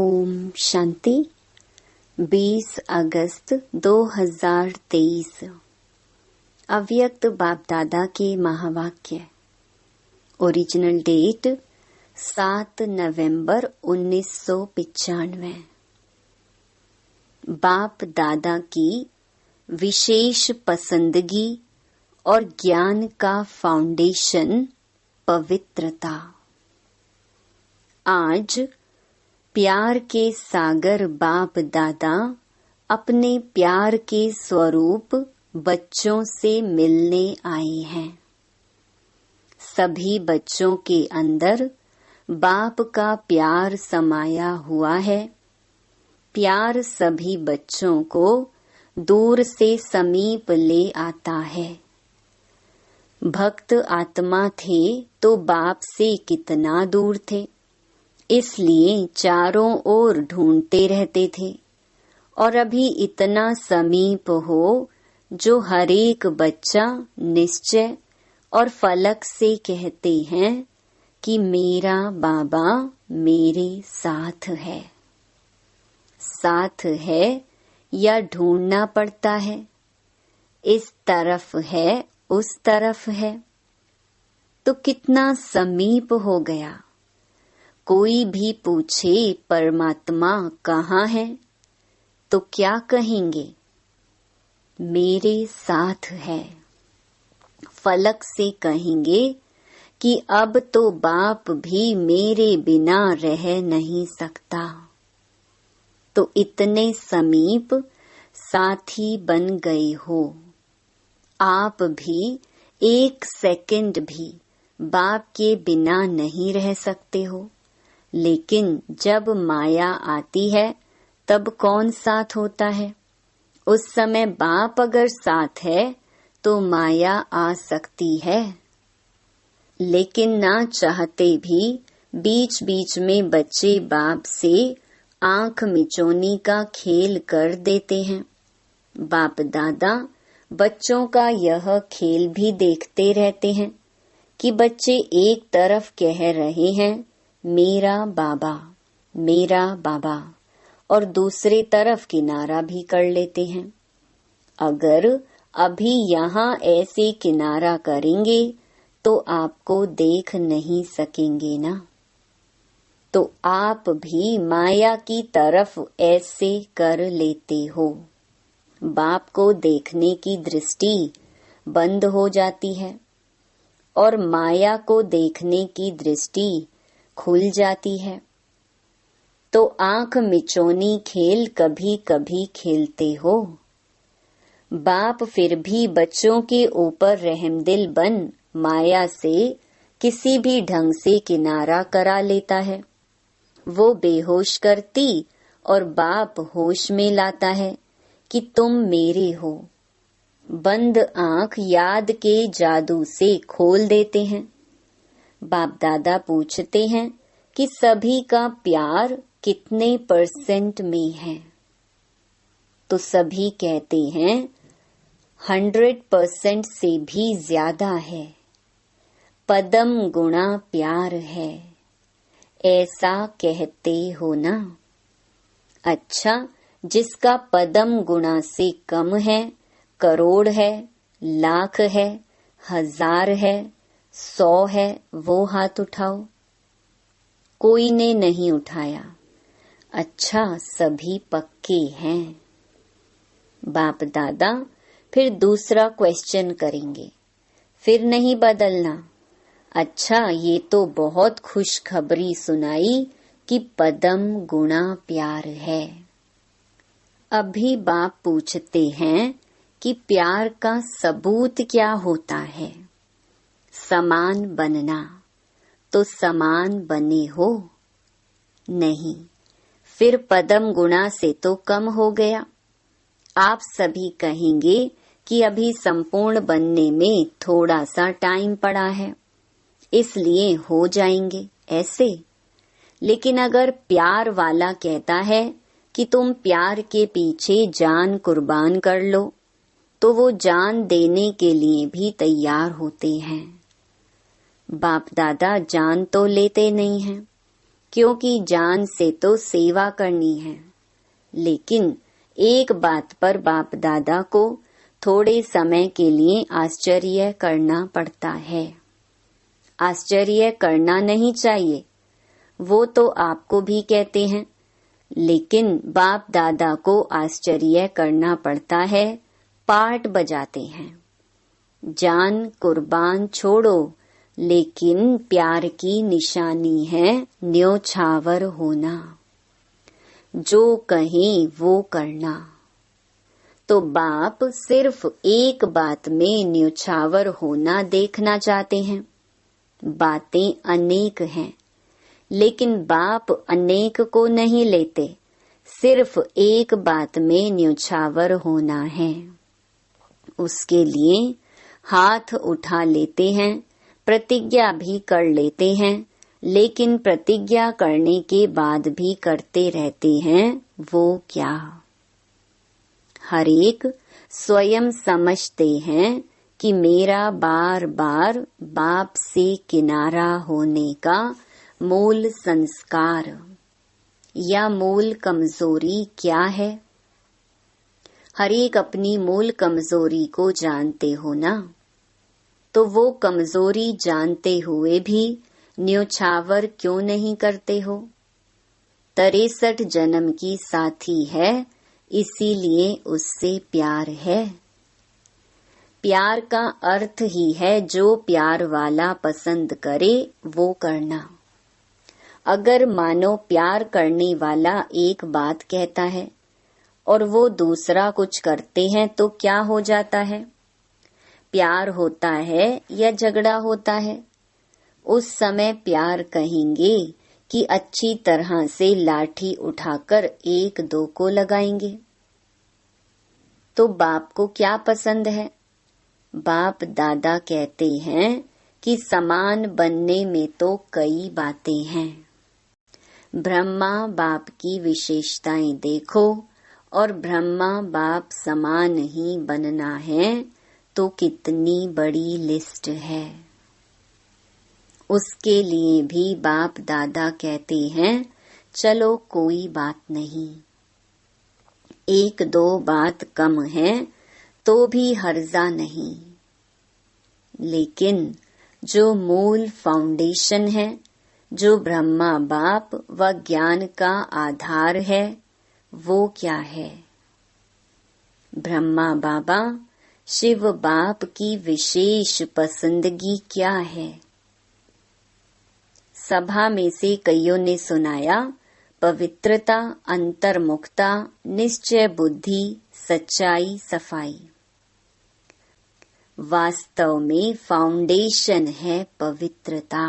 ओम शांति। 20 अगस्त 2023 अव्यक्त बाप दादा के महावाक्य। ओरिजिनल डेट 7 नवंबर 1995। बाप दादा की विशेष पसंदगी और ज्ञान का फाउंडेशन पवित्रता। आज प्यार के सागर बाप दादा अपने प्यार के स्वरूप बच्चों से मिलने आए हैं। सभी बच्चों के अंदर बाप का प्यार समाया हुआ है। प्यार सभी बच्चों को दूर से समीप ले आता है। भक्त आत्मा थे तो बाप से कितना दूर थे, इसलिए चारों ओर ढूंढते रहते थे। और अभी इतना समीप हो जो हरेक बच्चा निश्चय और फलक से कहते हैं कि मेरा बाबा मेरे साथ है। साथ है या ढूंढना पड़ता है, इस तरफ है उस तरफ है, तो कितना समीप हो गया। कोई भी पूछे परमात्मा कहाँ है तो क्या कहेंगे? मेरे साथ है। फलक से कहेंगे कि अब तो बाप भी मेरे बिना रह नहीं सकता। तो इतने समीप साथी बन गए हो। आप भी एक सेकंड भी बाप के बिना नहीं रह सकते हो। लेकिन जब माया आती है तब कौन साथ होता है? उस समय बाप अगर साथ है तो माया आ सकती है। लेकिन ना चाहते भी बीच बीच में बच्चे बाप से आंख मिचौनी का खेल कर देते हैं। बाप दादा बच्चों का यह खेल भी देखते रहते हैं कि बच्चे एक तरफ कह रहे हैं मेरा बाबा, और दूसरे तरफ किनारा भी कर लेते हैं। अगर अभी यहाँ ऐसे किनारा करेंगे तो आपको देख नहीं सकेंगे ना। तो आप भी माया की तरफ ऐसे कर लेते हो। बाप को देखने की दृष्टि बंद हो जाती है और माया को देखने की दृष्टि खुल जाती है। तो आंख मिचौनी खेल कभी कभी खेलते हो। बाप फिर भी बच्चों के ऊपर रहमदिल बन माया से किसी भी ढंग से किनारा करा लेता है। वो बेहोश करती और बाप होश में लाता है कि तुम मेरे हो। बंद आंख याद के जादू से खोल देते हैं। बाप दादा पूछते हैं कि सभी का प्यार कितने % में है? तो सभी कहते हैं 100% से भी ज्यादा है। पदम गुणा प्यार है, ऐसा कहते हो ना। अच्छा, जिसका पदम गुणा से कम है, करोड़ है, लाख है, 1000 है, 100 है, वो हाथ उठाओ। कोई ने नहीं उठाया। अच्छा, सभी पक्के हैं। बाप दादा फिर दूसरा क्वेश्चन करेंगे, फिर नहीं बदलना। अच्छा, ये तो बहुत खुशखबरी सुनाई कि पदम गुणा प्यार है। अभी बाप पूछते हैं कि प्यार का सबूत क्या होता है? समान बनना। तो समान बने हो? नहीं, फिर पदम गुणा से तो कम हो गया। आप सभी कहेंगे कि अभी संपूर्ण बनने में थोड़ा सा टाइम पड़ा है, इसलिए हो जाएंगे ऐसे। लेकिन अगर प्यार वाला कहता है कि तुम प्यार के पीछे जान कुर्बान कर लो, तो वो जान देने के लिए भी तैयार होते हैं। बाप दादा जान तो लेते नहीं हैं, क्योंकि जान से तो सेवा करनी है। लेकिन एक बात पर बाप दादा को थोड़े समय के लिए आश्चर्य करना पड़ता है। आश्चर्य करना नहीं चाहिए, वो तो आपको भी कहते हैं, लेकिन बाप दादा को आश्चर्य करना पड़ता है, पाठ बजाते हैं। जान कुर्बान छोड़ो, लेकिन प्यार की निशानी है न्योछावर होना। जो कहें वो करना। तो बाप सिर्फ एक बात में न्योछावर होना देखना चाहते हैं। बातें अनेक हैं, लेकिन बाप अनेक को नहीं लेते, सिर्फ एक बात में न्योछावर होना है। उसके लिए हाथ उठा लेते हैं, प्रतिज्ञा भी कर लेते हैं, लेकिन प्रतिज्ञा करने के बाद भी करते रहते हैं वो क्या? हर एक स्वयं समझते हैं कि मेरा बार बार बाप से किनारा होने का मूल संस्कार या मूल कमजोरी क्या है? हर एक अपनी मूल कमजोरी को जानते हो ना, तो वो कमजोरी जानते हुए भी न्योछावर क्यों नहीं करते हो? 63 जन्म की साथी है, इसीलिए उससे प्यार है। प्यार का अर्थ ही है जो प्यार वाला पसंद करे वो करना। अगर मानो प्यार करने वाला एक बात कहता है और वो दूसरा कुछ करते हैं तो क्या हो जाता है? प्यार होता है या झगड़ा होता है? उस समय प्यार कहेंगे कि अच्छी तरह से लाठी उठाकर एक दो को लगाएंगे। तो बाप को क्या पसंद है? बाप दादा कहते हैं कि समान बनने में तो कई बातें हैं। ब्रह्मा बाप की विशेषताएं देखो और ब्रह्मा बाप समान ही बनना है तो कितनी बड़ी लिस्ट है। उसके लिए भी बाप दादा कहते हैं चलो कोई बात नहीं, एक दो बात कम है तो भी हर्जा नहीं। लेकिन जो मूल फाउंडेशन है, जो ब्रह्मा बाप व ज्ञान का आधार है, वो क्या है? ब्रह्मा बाबा शिव बाप की विशेष पसंदगी क्या है? सभा में से कईयों ने सुनाया, पवित्रता, अंतर्मुखता, निश्चय बुद्धि, सच्चाई, सफाई। वास्तव में फाउंडेशन है पवित्रता,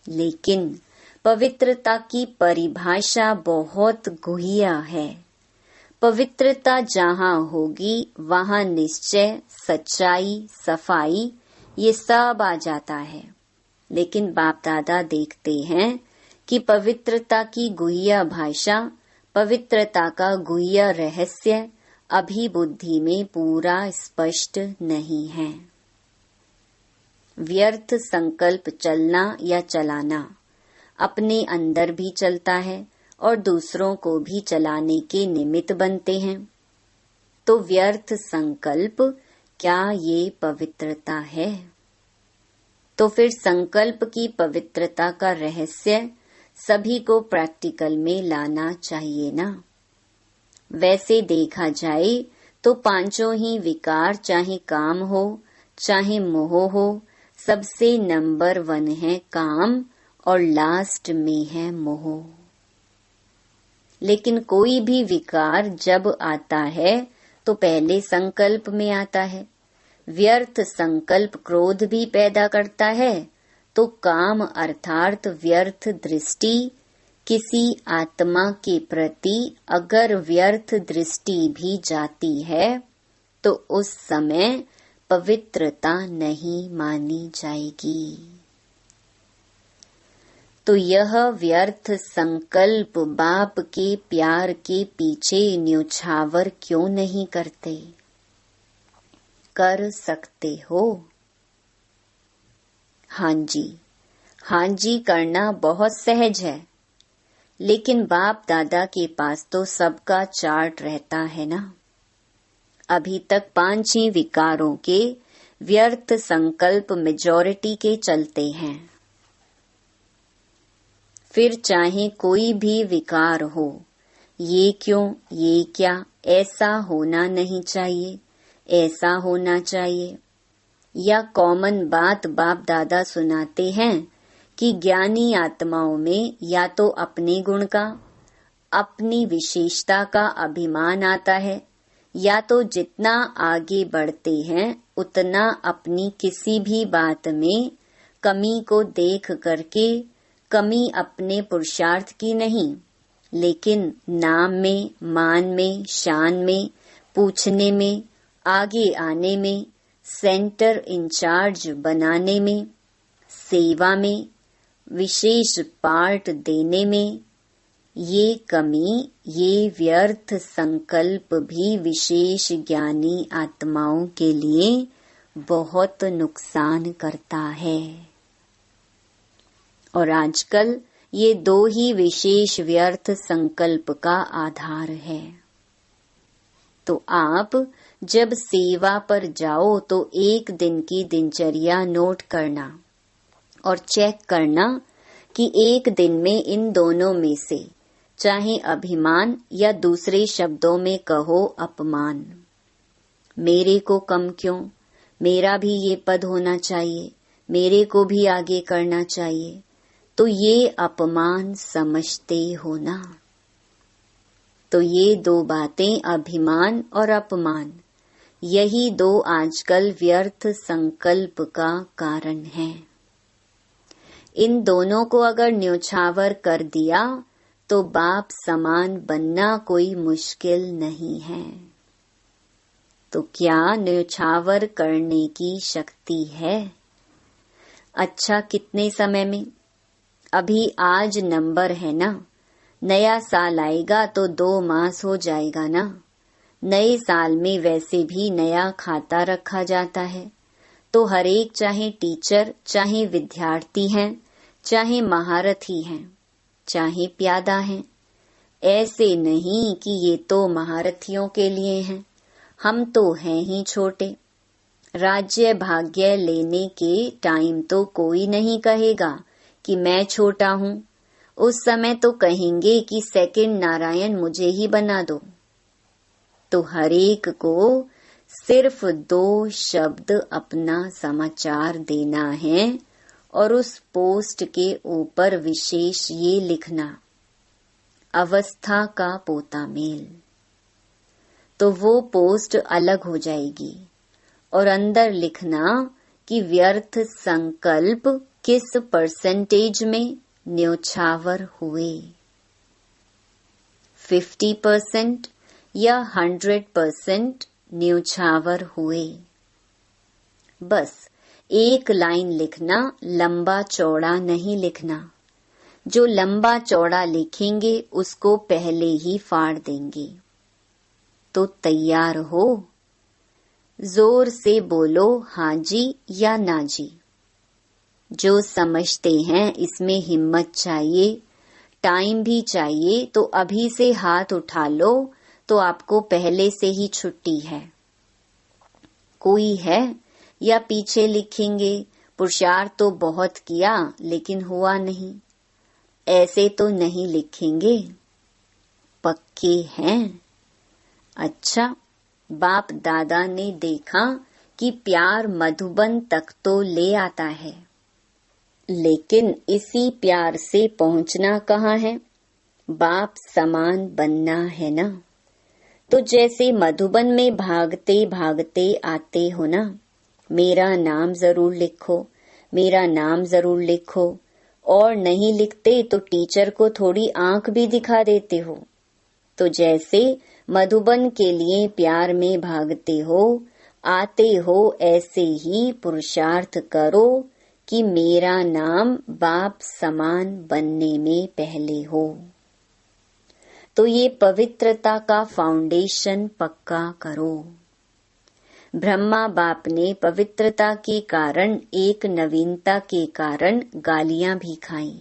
लेकिन पवित्रता की परिभाषा बहुत गुह्य है। पवित्रता जहाँ होगी वहाँ निश्चय, सच्चाई, सफाई ये सब आ जाता है। लेकिन बाप दादा देखते हैं कि पवित्रता की गुह्य भाषा, पवित्रता का गुह्य रहस्य अभी बुद्धि में पूरा स्पष्ट नहीं है। व्यर्थ संकल्प चलना या चलाना अपने अंदर भी चलता है और दूसरों को भी चलाने के निमित्त बनते हैं। तो व्यर्थ संकल्प क्या ये पवित्रता है? तो फिर संकल्प की पवित्रता का रहस्य सभी को प्रैक्टिकल में लाना चाहिए ना। वैसे देखा जाए तो पांचों ही विकार, चाहे काम हो चाहे मोह हो, सबसे नंबर 1 है काम और लास्ट में है मोह। लेकिन कोई भी विकार जब आता है तो पहले संकल्प में आता है। व्यर्थ संकल्प क्रोध भी पैदा करता है, तो काम अर्थात व्यर्थ दृष्टि, किसी आत्मा के प्रति अगर व्यर्थ दृष्टि भी जाती है तो उस समय पवित्रता नहीं मानी जाएगी। तो यह व्यर्थ संकल्प बाप के प्यार के पीछे न्योछावर क्यों नहीं करते? कर सकते हो। हाँ जी, हाँ जी करना बहुत सहज है, लेकिन बाप दादा के पास तो सबका चार्ट रहता है ना। अभी तक 5 विकारों के व्यर्थ संकल्प मेजॉरिटी के चलते हैं। फिर चाहे कोई भी विकार हो, ये क्यों, ये क्या, ऐसा होना नहीं चाहिए, ऐसा होना चाहिए, या कॉमन बात बाप दादा सुनाते हैं कि ज्ञानी आत्माओं में या तो अपने गुण का, अपनी विशेषता का अभिमान आता है, या तो जितना आगे बढ़ते हैं उतना अपनी किसी भी बात में कमी को देख करके, कमी अपने पुरुषार्थ की नहीं, लेकिन नाम में, मान में, शान में, पूछने में, आगे आने में, सेंटर इंचार्ज बनाने में, सेवा में, विशेष पार्ट देने में, ये कमी, ये व्यर्थ संकल्प भी विशेष ज्ञानी आत्माओं के लिए बहुत नुकसान करता है। और आजकल ये 2 ही विशेष व्यर्थ संकल्प का आधार है। तो आप जब सेवा पर जाओ तो एक दिन की दिनचर्या नोट करना और चेक करना कि एक दिन में इन दोनों में से, चाहे अभिमान या दूसरे शब्दों में कहो अपमान, मेरे को कम क्यों, मेरा भी ये पद होना चाहिए, मेरे को भी आगे करना चाहिए, तो ये अपमान समझते हो ना। तो ये 2 बातें, अभिमान और अपमान, यही 2 आजकल व्यर्थ संकल्प का कारण है। इन दोनों को अगर न्योछावर कर दिया तो बाप समान बनना कोई मुश्किल नहीं है। तो क्या न्योछावर करने की शक्ति है? अच्छा, कितने समय में? अभी आज नंबर है ना, नया साल आएगा तो 2 मास हो जाएगा ना। नए साल में वैसे भी नया खाता रखा जाता है, तो हर एक, चाहे टीचर, चाहे विद्यार्थी हैं, चाहे महारथी हैं, चाहे प्यादा हैं, ऐसे नहीं कि ये तो महारथियों के लिए हैं, हम तो हैं ही छोटे। राज्य भाग्य लेने के टाइम तो कोई नहीं कहेगा कि मैं छोटा हूँ, उस समय तो कहेंगे कि सेकंड नारायण मुझे ही बना दो। तो हर एक को सिर्फ 2 शब्द अपना समाचार देना है और उस पोस्ट के ऊपर विशेष ये लिखना, अवस्था का पोता मेल। तो वो पोस्ट अलग हो जाएगी और अंदर लिखना कि व्यर्थ संकल्प किस परसेंटेज में न्योछावर हुए, 50% या 100% न्योछावर हुए। बस एक लाइन लिखना, लंबा चौड़ा नहीं लिखना। जो लंबा चौड़ा लिखेंगे उसको पहले ही फाड़ देंगे। तो तैयार हो? जोर से बोलो हाँ जी या ना जी। जो समझते हैं इसमें हिम्मत चाहिए, टाइम भी चाहिए, तो अभी से हाथ उठा लो, तो आपको पहले से ही छुट्टी है। कोई है या पीछे लिखेंगे पुरुषार्थ तो बहुत किया लेकिन हुआ नहीं, ऐसे तो नहीं लिखेंगे? पक्के हैं? अच्छा, बाप दादा ने देखा कि प्यार मधुबन तक तो ले आता है, लेकिन इसी प्यार से पहुंचना कहाँ है? बाप समान बनना है ना। तो जैसे मधुबन में भागते भागते आते हो ना, मेरा नाम जरूर लिखो, मेरा नाम जरूर लिखो, और नहीं लिखते तो टीचर को थोड़ी आंख भी दिखा देते हो। तो जैसे मधुबन के लिए प्यार में भागते हो, आते हो, ऐसे ही पुरुषार्थ करो कि मेरा नाम बाप समान बनने में पहले हो। तो ये पवित्रता का फाउंडेशन पक्का करो। ब्रह्मा बाप ने पवित्रता के कारण, एक नवीनता के कारण गालियां भी खाई।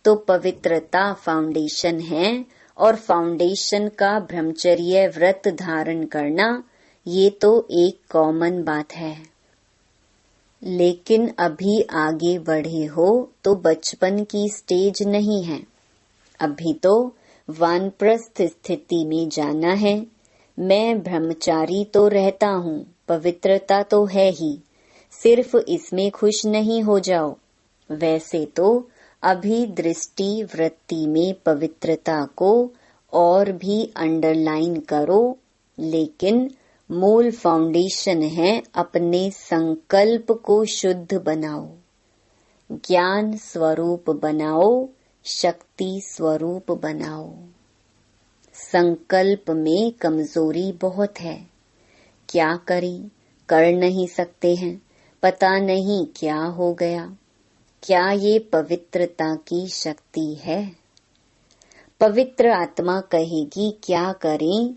तो पवित्रता फाउंडेशन है और फाउंडेशन का ब्रह्मचर्य व्रत धारण करना, ये तो एक कॉमन बात है। लेकिन अभी आगे बढ़े हो तो बचपन की स्टेज नहीं है, अभी तो वानप्रस्थ स्थिति में जाना है। मैं ब्रह्मचारी तो रहता हूँ, पवित्रता तो है ही, सिर्फ इसमें खुश नहीं हो जाओ। वैसे तो अभी दृष्टि वृत्ति में पवित्रता को और भी अंडरलाइन करो, लेकिन मूल फाउंडेशन है अपने संकल्प को शुद्ध बनाओ, ज्ञान स्वरूप बनाओ, शक्ति स्वरूप बनाओ। संकल्प में कमजोरी बहुत है, क्या करें, कर नहीं सकते हैं, पता नहीं क्या हो गया। क्या ये पवित्रता की शक्ति है? पवित्र आत्मा कहेगी क्या करें,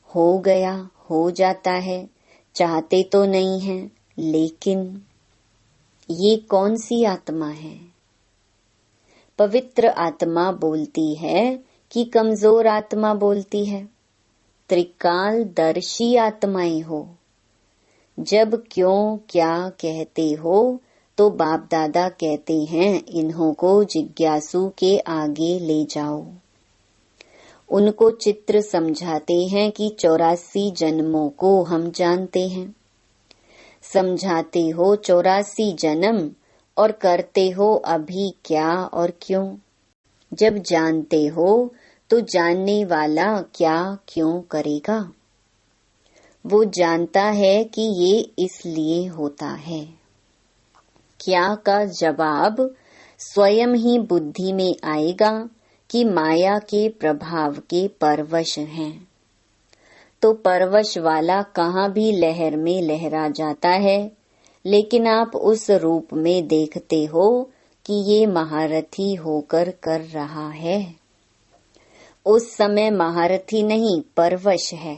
हो गया, हो जाता है, चाहते तो नहीं हैं, लेकिन ये कौन सी आत्मा है? पवित्र आत्मा बोलती है कि कमजोर आत्मा बोलती है? त्रिकालदर्शी आत्माएं हो। जब क्यों क्या कहते हो तो बाप दादा कहते हैं इन्हों को जिज्ञासु के आगे ले जाओ। उनको चित्र समझाते हैं कि 84 जन्मों को हम जानते हैं। समझाते हो 84 जन्म और करते हो अभी क्या और क्यों। जब जानते हो तो जानने वाला क्या क्यों करेगा। वो जानता है कि ये इसलिए होता है। क्या का जवाब स्वयं ही बुद्धि में आएगा कि माया के प्रभाव के परवश हैं। तो परवश वाला कहाँ भी लहर में लहरा जाता है, लेकिन आप उस रूप में देखते हो कि ये महारथी होकर कर रहा है। उस समय महारथी नहीं, परवश है।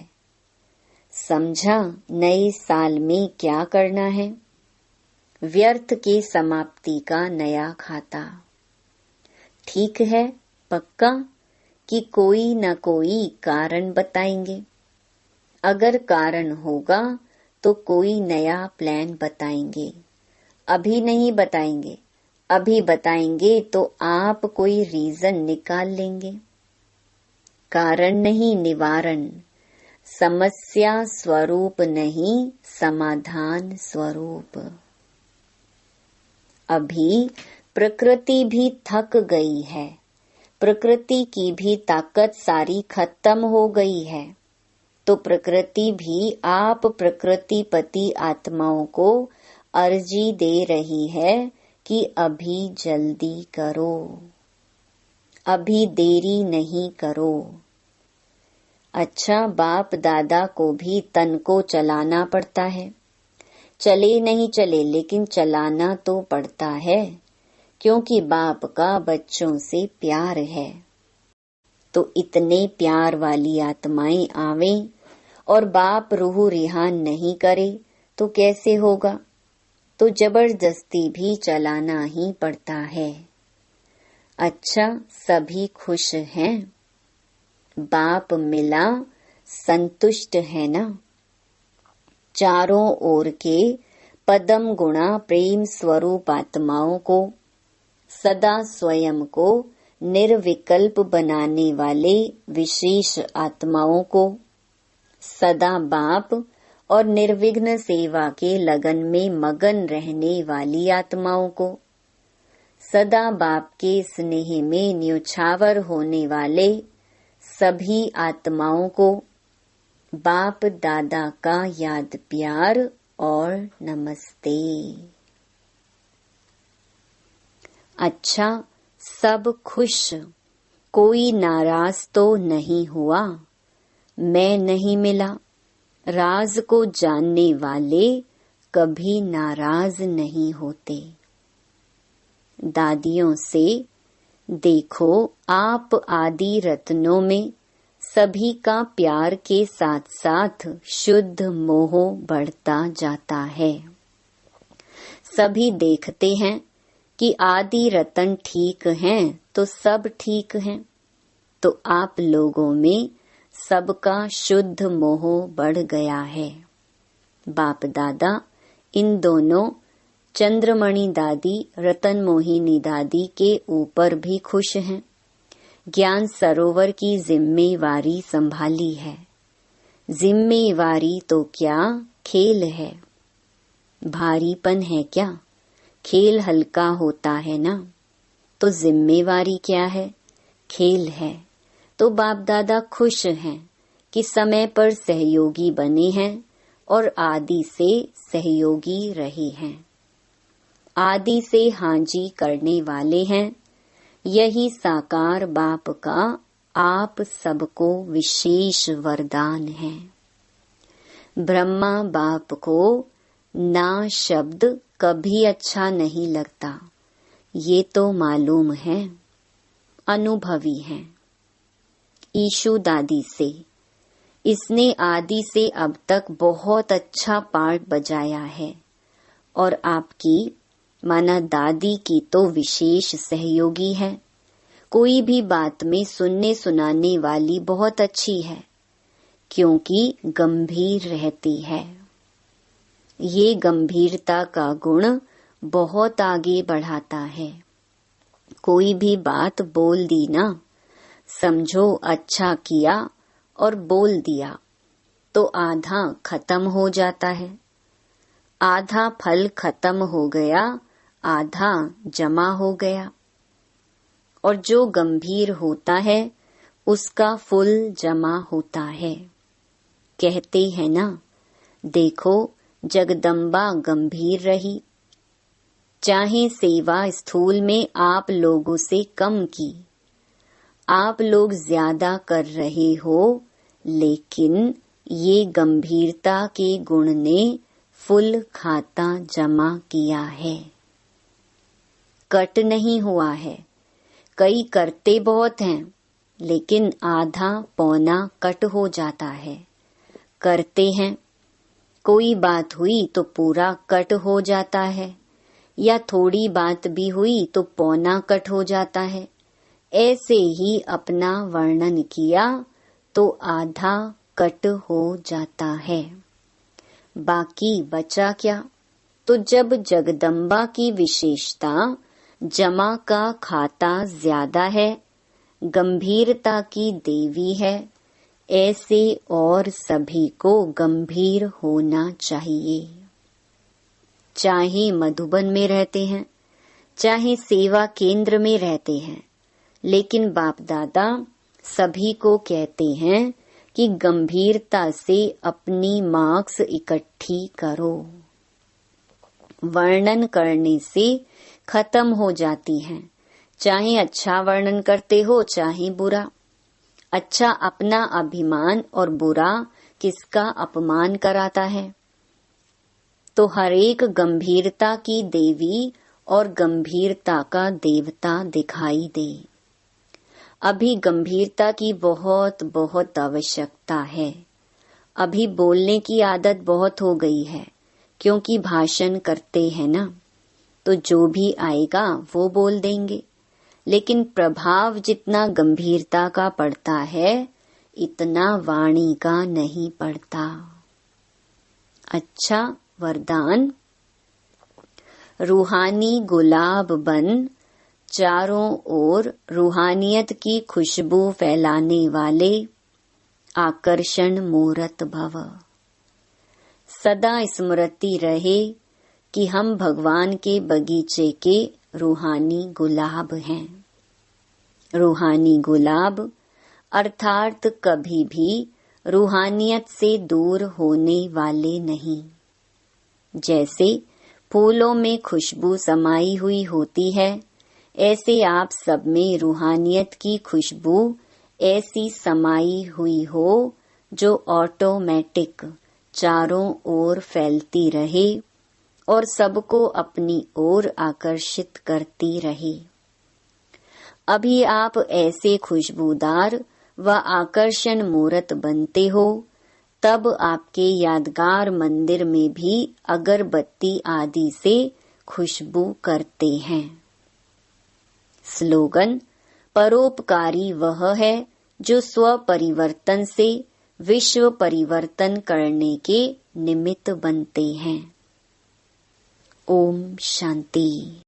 समझा? नए साल में क्या करना है? व्यर्थ के समाप्ति का नया खाता। ठीक है, पक्का कि कोई न कोई कारण बताएंगे। अगर कारण होगा तो कोई नया प्लान बताएंगे। अभी नहीं बताएंगे, अभी बताएंगे तो आप कोई रीजन निकाल लेंगे। कारण नहीं, निवारण। समस्या स्वरूप नहीं, समाधान स्वरूप। अभी प्रकृति भी थक गई है, प्रकृति की भी ताकत सारी खत्म हो गई है। तो प्रकृति भी आप प्रकृतिपति आत्माओं को अर्जी दे रही है कि अभी जल्दी करो, अभी देरी नहीं करो। अच्छा, बाप दादा को भी तन को चलाना पड़ता है। चले नहीं चले, लेकिन चलाना तो पड़ता है, क्योंकि बाप का बच्चों से प्यार है। तो इतने प्यार वाली आत्माएं आवें और बाप रूह रिहान नहीं करे तो कैसे होगा। तो जबरदस्ती भी चलाना ही पड़ता है। अच्छा, सभी खुश हैं? बाप मिला, संतुष्ट है ना? चारों ओर के पदम गुणा प्रेम स्वरूप आत्माओं को, सदा स्वयं को निर्विकल्प बनाने वाले विशेष आत्माओं को, सदा बाप और निर्विघ्न सेवा के लगन में मगन रहने वाली आत्माओं को, सदा बाप के स्नेह में न्योछावर होने वाले सभी आत्माओं को बाप दादा का याद प्यार और नमस्ते। अच्छा, सब खुश, कोई नाराज तो नहीं हुआ। मैं नहीं मिला। राज को जानने वाले कभी नाराज नहीं होते। दादियों से देखो, आप आदि रत्नों में सभी का प्यार के साथ साथ शुद्ध मोह बढ़ता जाता है। सभी देखते हैं कि आदि रतन ठीक हैं तो सब ठीक हैं, तो आप लोगों में सबका शुद्ध मोह बढ़ गया है। बाप दादा इन दोनों चंद्रमणि दादी रतन मोहिनी दादी के ऊपर भी खुश हैं। ज्ञान सरोवर की जिम्मेवारी संभाली है। जिम्मेवारी तो क्या खेल है, भारीपन है क्या? खेल हल्का होता है ना, तो जिम्मेवारी क्या है? खेल है। तो बाप दादा खुश हैं कि समय पर सहयोगी बने हैं और आदि से सहयोगी रहे हैं। आदि से हांजी करने वाले हैं। यही साकार बाप का आप सबको विशेष वरदान है। ब्रह्मा बाप को ना शब्द कभी अच्छा नहीं लगता, ये तो मालूम है, अनुभवी है। ईशु दादी से इसने आदि से अब तक बहुत अच्छा पार्ट बजाया है और आपकी माना दादी की तो विशेष सहयोगी है। कोई भी बात में सुनने सुनाने वाली बहुत अच्छी है, क्योंकि गंभीर रहती है। ये गंभीरता का गुण बहुत आगे बढ़ाता है। कोई भी बात बोल दी ना, समझो अच्छा किया और बोल दिया, तो आधा खत्म हो जाता है। आधा फल खत्म हो गया, आधा जमा हो गया। और जो गंभीर होता है उसका फूल जमा होता है। कहते हैं ना, देखो जगदम्बा गंभीर रही, चाहे सेवा स्थूल में आप लोगों से कम की, आप लोग ज्यादा कर रहे हो, लेकिन ये गंभीरता के गुण ने फुल खाता जमा किया है, कट नहीं हुआ है। कई करते बहुत हैं, लेकिन आधा पौना कट हो जाता है। करते हैं, कोई बात हुई तो पूरा कट हो जाता है, या थोड़ी बात भी हुई तो पौना कट हो जाता है। ऐसे ही अपना वर्णन किया तो आधा कट हो जाता है, बाकी बचा क्या? तो जब जगदम्बा की विशेषता जमा का खाता ज्यादा है, गंभीरता की देवी है, ऐसे और सभी को गंभीर होना चाहिए। चाहे मधुबन में रहते हैं, चाहे सेवा केंद्र में रहते हैं, लेकिन बाप दादा सभी को कहते हैं कि गंभीरता से अपनी मार्क्स इकट्ठी करो। वर्णन करने से खत्म हो जाती हैं, चाहे अच्छा वर्णन करते हो चाहे बुरा। अच्छा अपना अभिमान और बुरा किसका अपमान कराता है। तो हर एक गंभीरता की देवी और गंभीरता का देवता दिखाई दे। अभी गंभीरता की बहुत बहुत आवश्यकता है। अभी बोलने की आदत बहुत हो गई है, क्योंकि भाषण करते हैं ना, तो जो भी आएगा वो बोल देंगे, लेकिन प्रभाव जितना गंभीरता का पड़ता है इतना वाणी का नहीं पड़ता। अच्छा वरदान, रूहानी गुलाब बन, चारों ओर रूहानियत की खुशबू फैलाने वाले आकर्षण मूर्त भव। सदा स्मृति रहे कि हम भगवान के बगीचे के रूहानी गुलाब हैं। रूहानी गुलाब अर्थात कभी भी रूहानियत से दूर होने वाले नहीं। जैसे फूलों में खुशबू समाई हुई होती है, ऐसे आप सब में रूहानियत की खुशबू ऐसी समाई हुई हो जो ऑटोमेटिक चारों ओर फैलती रहे और सबको अपनी ओर आकर्षित करती रहे। अभी आप ऐसे खुशबूदार व आकर्षण मूर्त बनते हो, तब आपके यादगार मंदिर में भी अगरबत्ती आदि से खुशबू करते हैं। स्लोगन: परोपकारी वह है जो स्व परिवर्तन से विश्व परिवर्तन करने के निमित्त बनते हैं। ओम शांति।